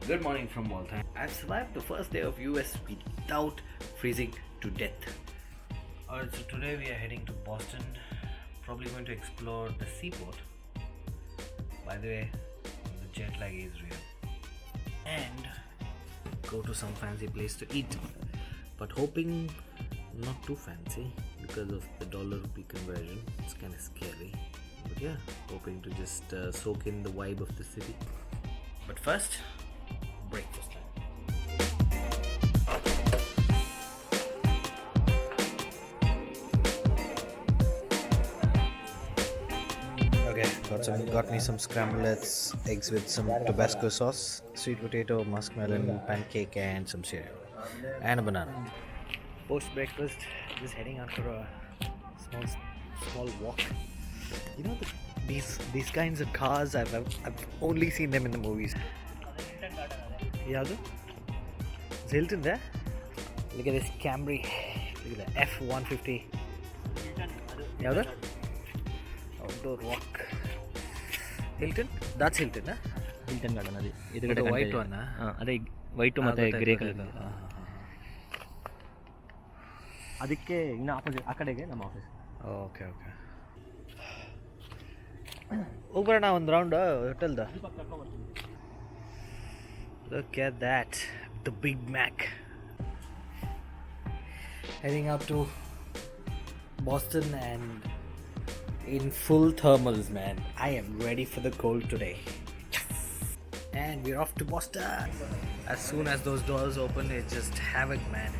Good morning from Waltham. I've survived the first day of US without freezing to death. Alright, so today we are heading to Boston. Probably going to explore the seaport. By the way, the jet lag is real. And go to some fancy place to eat. But hoping not too fancy because of the dollar rupee conversion. It's kind of scary. But yeah, hoping to just soak in the vibe of the city. But first, breakfast time. Okay, got me some scrambled eggs with some Tabasco sauce, sweet potato, muskmelon, pancake, and some cereal, and a banana. Post breakfast, just heading out for a small walk. You know these kinds of cars, I've only seen them in the movies. Yadu? Is Hilton there? Look at this Camry. Look at the F-150. Yadu? Outdoor walk. Hilton? That's Hilton, huh? Hilton garden adi. The white one, huh? Ade white ಮತ್ತೆ grey color. ಅದಕ್ಕೆ ಇನ್ನು opposite ಆ ಕಡೆಗೆ ನಮ್ಮ office. Okay ಹೋಗ್ಬರೋಣ ಒಂದು round ಹೋಟೆಲ್ದ. Look at that, the Big Mac. Heading out to Boston and in full thermals, man. I am ready for the cold today. And we're off to Boston. As soon as those doors open, it's just havoc, man.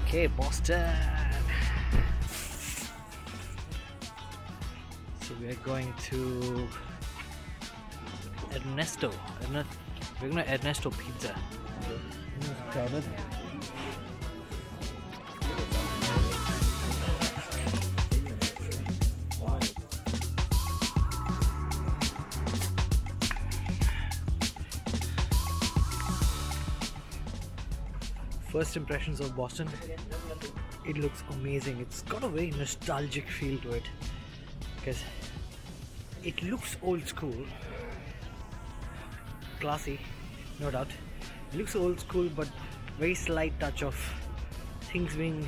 Okay, Boston. So we are going to Ernesto. We're going to Ernesto Pizza. Crowded. First impressions of Boston, it looks amazing. It's got a very nostalgic feel to it because it looks old school, classy, no doubt. It looks old school, but very slight touch of things being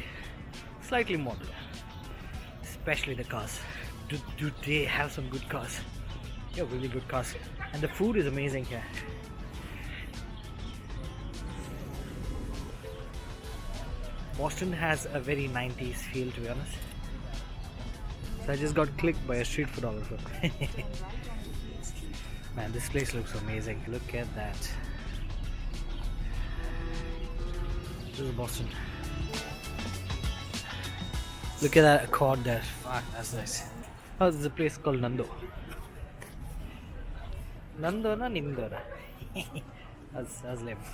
slightly modern, especially the cars. Do they have some good cars? Yeah, really good cars, and the food is amazing here. Boston has a very 90s feel, to be honest. So I just got clicked by a street photographer. Man, this place looks amazing. Look at that. This is Boston. Look at that Accord there. Fuck, that's nice. Oh, this is a place called Nando. Nando na Nindo na? That's lame.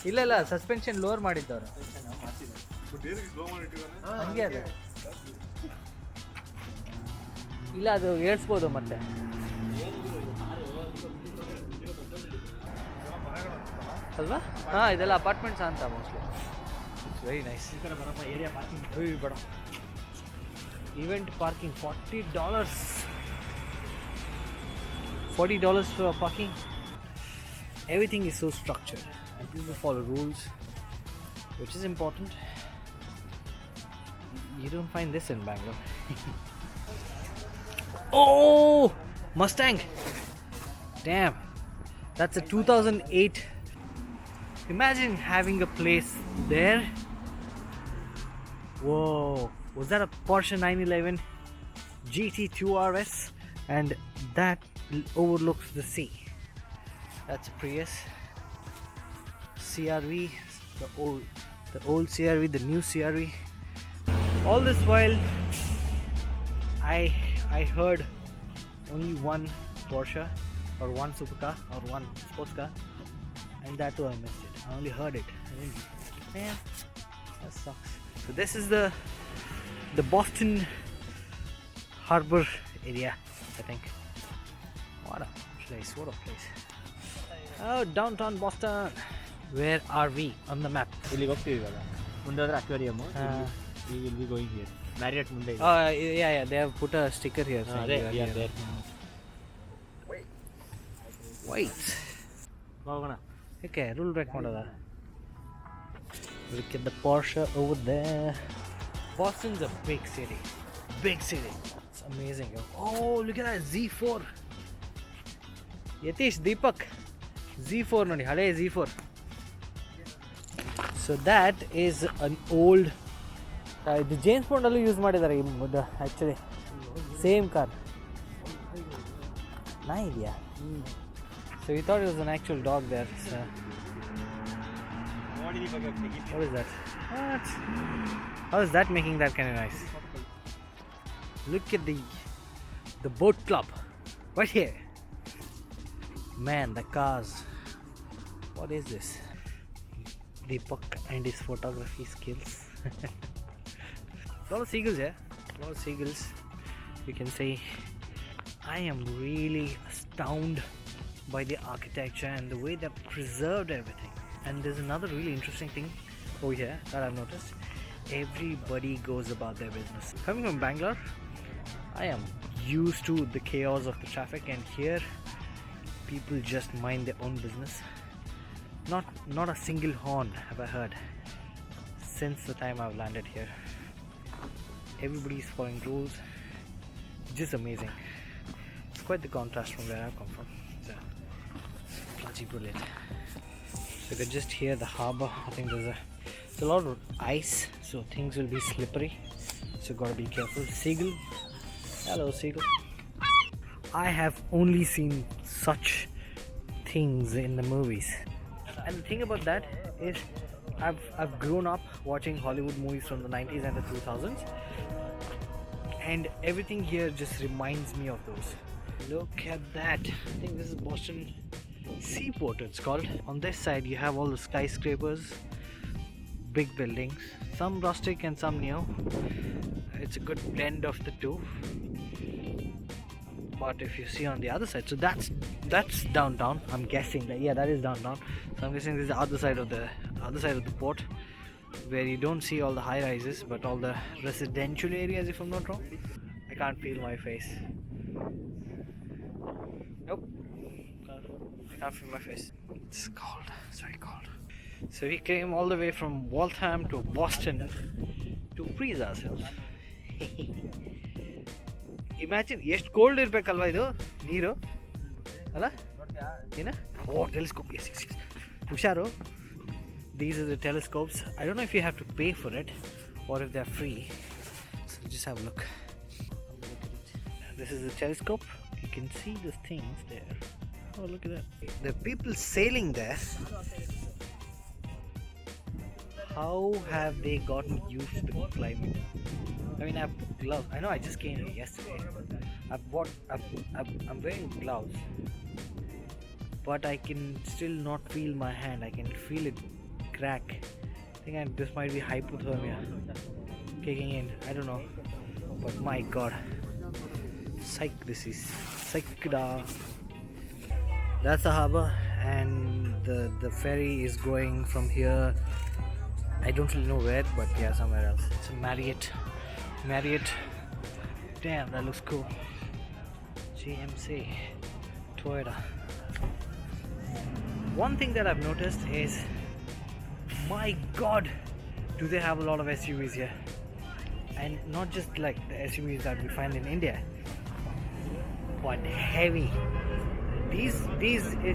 ಇಲ್ಲ suspension lower ಮಾಡಿದ್ದವರು ಹಂಗೆ ಅದು ಇಲ್ಲ ಅದು ಏಳ್ಸ್ಬೋದು ಮತ್ತೆ ಅಲ್ವಾ ಹಾಂ ಇದೆಲ್ಲ apartments ಅಂತ mostly it's very nice area parking ಬೇಡ event parking $40 for parking. Everything is so structured and people follow rules, which is important. You don't find this in Bangalore. Oh, Mustang! Damn, that's a 2008. Imagine having a place there. Whoa, was that a Porsche 911 GT2 RS? And that overlooks the sea. That's a Prius. CRV, the old CRV, the new CRV. All this while, I heard only one Porsche or one supercar or one sports car, and that too I missed it. I only heard it. I didn't. Man, that sucks. So this is the Boston Harbor area, I think. What a place! What a place! Oh, downtown Boston. Where are we on the map? ಇಲ್ಲಿಗೆ ಹೋಗ್ತೀವಿ ಇವಾಗ ಮುಂದೆ ಹೋದ್ರೆ aquarium we will be going here Marriott ಮುಂದೆ ಇದೆ Yeah, they have put a sticker here saying ಅದೇ we are there wait ಹೋಗೋಣ okay rule break ಮಾಡೋದಾ look at the Porsche over there. Boston's a big city, it's amazing. Oh, look at that Z4 Yatish Deepak Z4 ನೋಡಿ ಹಳೆ Z4. So that is an old the James Bond allu use ಮಾಡಿದ್ದಾರೆ actually same car. Nice, yeah. So we thought it was an actual dog there. So. What is that? What? How is that making that kind of noise? Look at the boat club right here. Man, the cars. What is this? Deepak and his photography skills. A lot of seagulls, yeah. A lot of seagulls. You can say I am really astounded by the architecture and the way they've preserved everything. And there's another really interesting thing over here that I've noticed. Everybody goes about their business. Coming from Bangalore, I am used to the chaos of the traffic, and here people just mind their own business. Not a single horn have I heard since the time I've landed here. Everybody's following rules. Just amazing. It's quite the contrast from where I've come from. It's bloody brilliant. So you can just hear the harbor. I think there's a lot of ice, so things will be slippery. So gotta be careful. Seagull. Hello, seagull. I have only seen such things in the movies. And the thing about that is I've grown up watching Hollywood movies from the 90s and the 2000s, and everything here just reminds me of those. Look at that. I think this is Boston Seaport it's called. On this side you have all the skyscrapers, big buildings, some rustic and some new. It's a good blend of the two. But if you see on the other side, so that's downtown. I'm guessing that that is downtown. So I'm guessing this is the other side of the port, where you don't see all the high rises, but all the residential areas, if I'm not wrong. I can't feel my face. Nope, I can't feel my face. It's cold. It's very cold. So we came all the way from Waltham to Boston to freeze ourselves. Imagine ಎಷ್ಟು cold ಇರಬೇಕಲ್ವಾ ಇದು ನೀರು ಅಲ್ಲ ಏನ ಓ telescope ಹುಷಾರು. These are the telescopes. I don't know if you have to pay for it or if they're free. So just have a look. This is the telescope. You can see the things there. Oh, look at that. There are people sailing there. How have they gotten used to the climate? I mean, I have gloves. I know I just came here yesterday. I'm wearing gloves, but I can still not feel my hand. I can feel it crack. I think this might be hypothermia kicking in. I don't know, but my God, this is psychda. That's the harbor, and the ferry is going from here. I don't really know where, but yeah, somewhere else. It's a Marriott. Damn, that looks cool. GMC Toyota. One thing that I've noticed is, my God, do they have a lot of SUVs here? And not just like the SUVs that we find in India, but heavy. These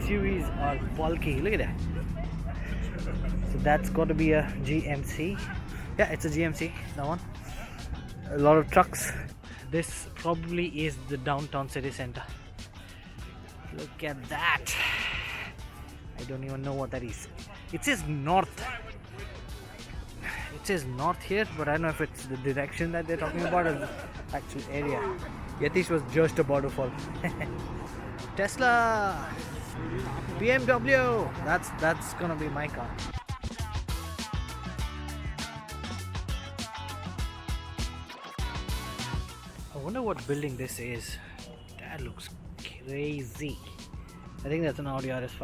SUVs are bulky. Look at that. So that's got to be a GMC. Yeah, it's a GMC, that one. A lot of trucks. This probably is the downtown city center. Look at that. I don't even know what that is. It says north. It says north here, but I don't know if it's the direction that they're talking about or the actual area. Yatish was just about to fall. Tesla, BMW. That's gonna be my car. I wonder what building this is. That looks crazy. I think that's an Audi RS5.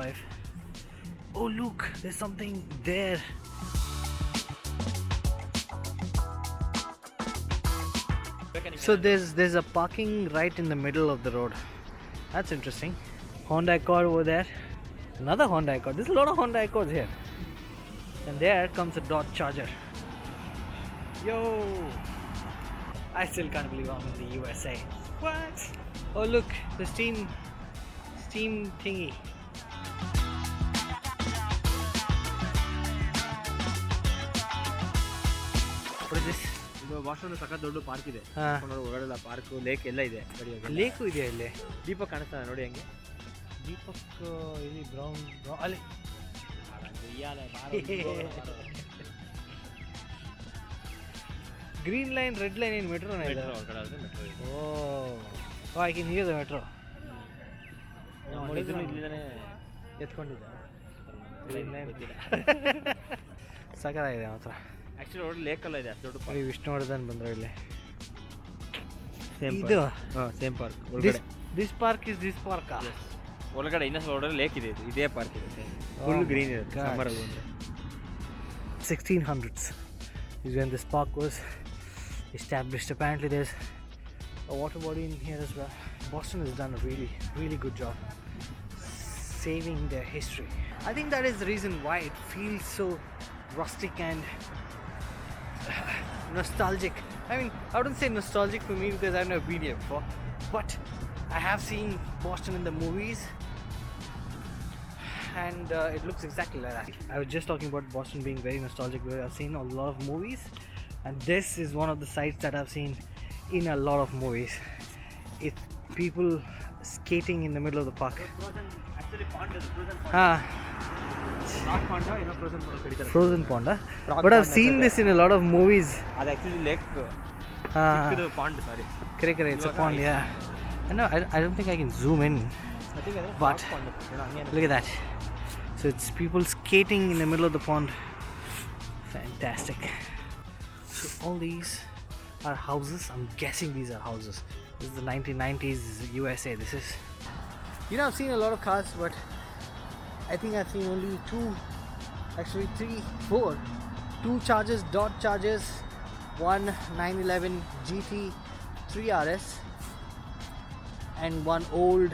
Oh look, there's something there. So there's a parking right in the middle of the road. That's interesting. Honda Accord over there. Another Honda Accord. There's a lot of Honda Accords here. And there comes a Dodge Charger. Yo! I still can't believe I'm in the USA. What? Oh look, the steam thingy. What is this? Washroom ಸಖತ್ ದೊಡ್ಡ park ಇದೆ. ಹಾ. ಒಳಗಡೆ park lake ಎಲ್ಲ ಇದೆ. Lake ಇದೆಯಾ ಇಲ್ಲಿ? ದೀಪಕ್ ಕಾಣಿಸ್ತಾನೆ ನೋಡಿ ಹಂಗೆ. ದೀಪಕ್ ಇಲ್ಲಿ ಬ್ರೌನ್ ಅಲ್ಲಿ. Green line, red line in metro na ida. Oh, I can hear the metro. ಇಲ್ಲಿಂದಾನೆ ಎತ್ಕೊಂಡಿದ್ದ. Green line. ಸಕತ್ತಾಗಿದೆ ಮಾತ್ರ. ಆಕ್ಚುಲಿ ಒಳ್ಳೆ ಲೇಕ್ ಎಲ್ಲ ಇದೆ ದೊಡ್ಡ ಪಾರ್ಕ್. ವಿಷ್ಣುವರ್ಧನ್ ಬಂದ್ರು ಇಲ್ಲಿ. ಸೇಮ್ ಇದು same park. This park is this park. ಒಳಗಡೆ ಇನ್ನೊಂದು ಒಳಗಡೆ ಲೇಕ್ ಇದೆ. ಇದೇ ಪಾರ್ಕ್ ಇದೆ. ಫುಲ್ ಗ್ರೀನ್ ಇದೆ ಸಮ್ಮರ್ ಅಲ್ಲಿ. 1600s is when this park was established. Apparently there's a water body in here as well. Boston has done a really good job saving their history. I think that is the reason why it feels so rustic and nostalgic. I mean, I wouldn't say nostalgic for me because I've never been here before, but I have seen Boston in the movies and it looks exactly like that. I was just talking about Boston being very nostalgic because I've seen a lot of movies and this is one of the sites that I've seen in a lot of movies. It's people skating in the middle of the park. Actually pond is frozen pond. Not pond, frozen pond ಕರೀತಾರೆ. Frozen pond, but I've seen this in a lot of movies. ಅದು actually lake. ಇದು pond, sorry. Correct, it's a pond, yeah. I don't think I can zoom in. I think but look at that. So it's people skating in the middle of the pond. Fantastic. So all these are houses. I'm guessing these are houses. This is the 1990s USA. This is, I've seen a lot of cars, but I think I've seen only two Chargers, Dodge Chargers, one 911 GT 3RS, and one old,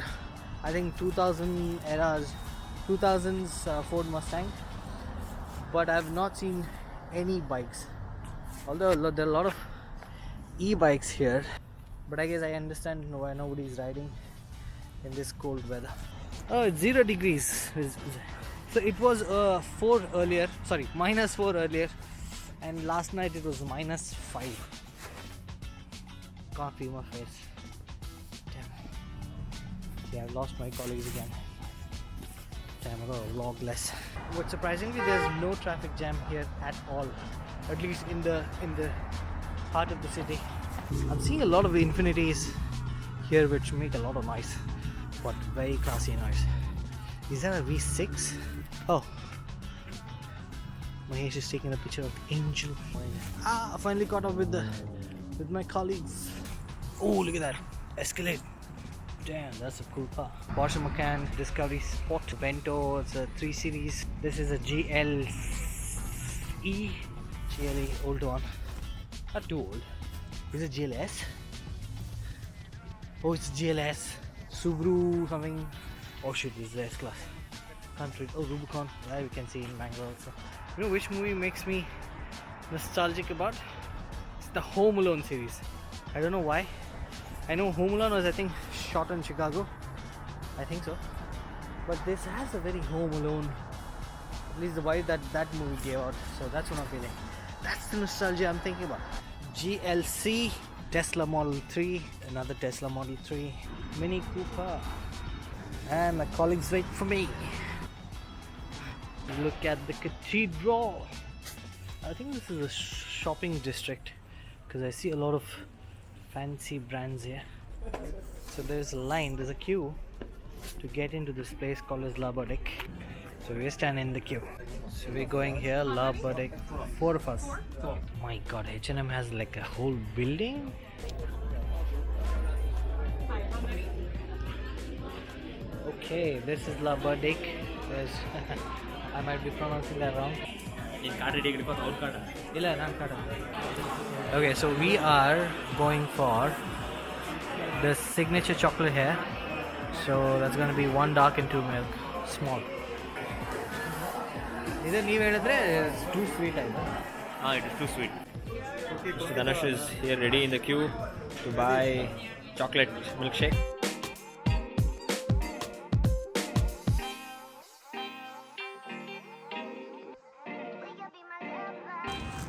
I think 2000s Ford Mustang. But I've not seen any bikes, although there are a lot of e-bikes here. But I guess I understand why nobody is riding in this cold weather. Oh, it's 0 degrees. So it was -4 earlier, and last night it was -5. Can't feel my face. Damn. See, I've lost my colleagues again. Damn, I gotta vlog less. But surprisingly, there's no traffic jam here at all. At least in the heart of the city. I'm seeing a lot of Infinities here, which make a lot of noise, but very classy noise. Is that a V6? Oh, Mahesh is taking a picture of Angel. I finally caught up with my colleagues. Oh, look at that Escalade. Damn, that's a cool car. Porsche Macan Discovery Sport Vento. It's a 3 Series. This is a GLE, old one. Not too old. Is it GLS? Oh, it's GLS. Subaru something. Oh shit, this is the S-Class. Can't read. Oh, Rubicon. Yeah, we can see in Bangalore also. You know which movie makes me nostalgic about? It's the Home Alone series. I don't know why. I know Home Alone was, I think, shot in Chicago. I think so. But this has a very Home Alone, at least the vibe that movie gave out. So that's what I'm feeling. That's the nostalgia I'm thinking about. GLC, Tesla Model 3, another Tesla Model 3, Mini Cooper, and my colleagues wait for me. Look at the cathedral. I think this is a shopping district because I see a lot of fancy brands here. So there's a line, there's a queue to get into this place called as La Burdick. So we're standing in the queue. So we're going here, La Burdick, 4 of us. My god, H&M has like a whole building. Okay, this is La Burdick. There's I might be pronouncing that wrong. Okay, so we are going for the signature chocolate here. So that's going to be 1 dark and 2 milk, small. It's too sweet, I know. It is too sweet. Mr. Dhanush is here ready in the queue to buy chocolate milkshake.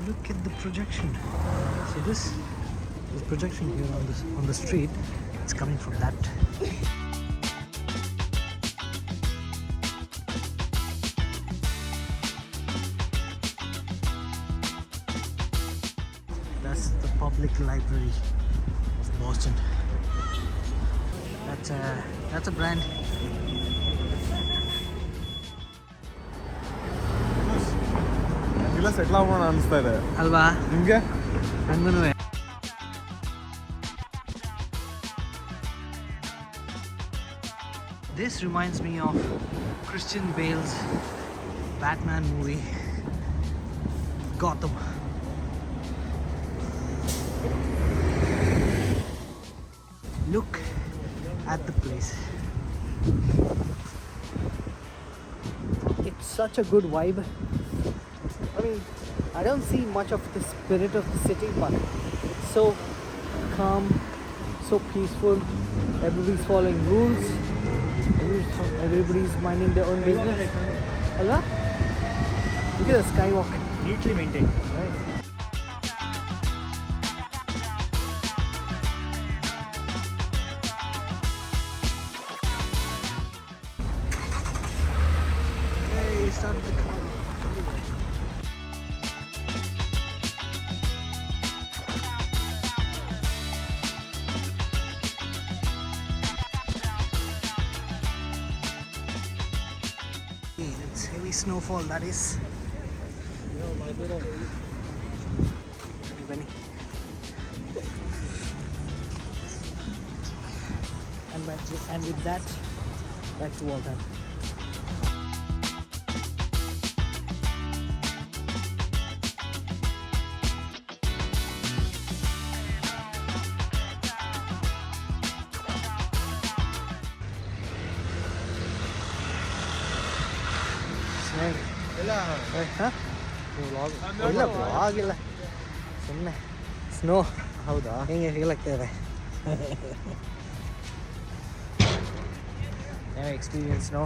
Look at the projection. See this projection here on the street. It's coming from that. That's the public library of Boston. That's a brand. ಇಲ್ಲ settle ಆಗೋಣ ಅನಿಸ್ತಾ ಇದೆ ಅಲ್ವಾ ನಿಮಗೆ ನಂಗೂ This reminds me of Christian Bale's Batman movie Gotham. Look at the place. It's such a good vibe. I mean, I don't see much of the spirit of the city, but it's so calm, so peaceful. Everybody's following rules. Everybody's minding their own business. Allah? Look at the skywalk. Neatly maintained. Right. Hey, started the car. It's heavy snowfall, that is. Benny. And with that, back to Waltham. ಇಲ್ಲ blog ಇಲ್ಲ ಸುಮ್ಮನೆ snow ಹೌದಾ ಹೆಂಗೆ feel ಆಗ್ತಾಯಿದೆ experience snow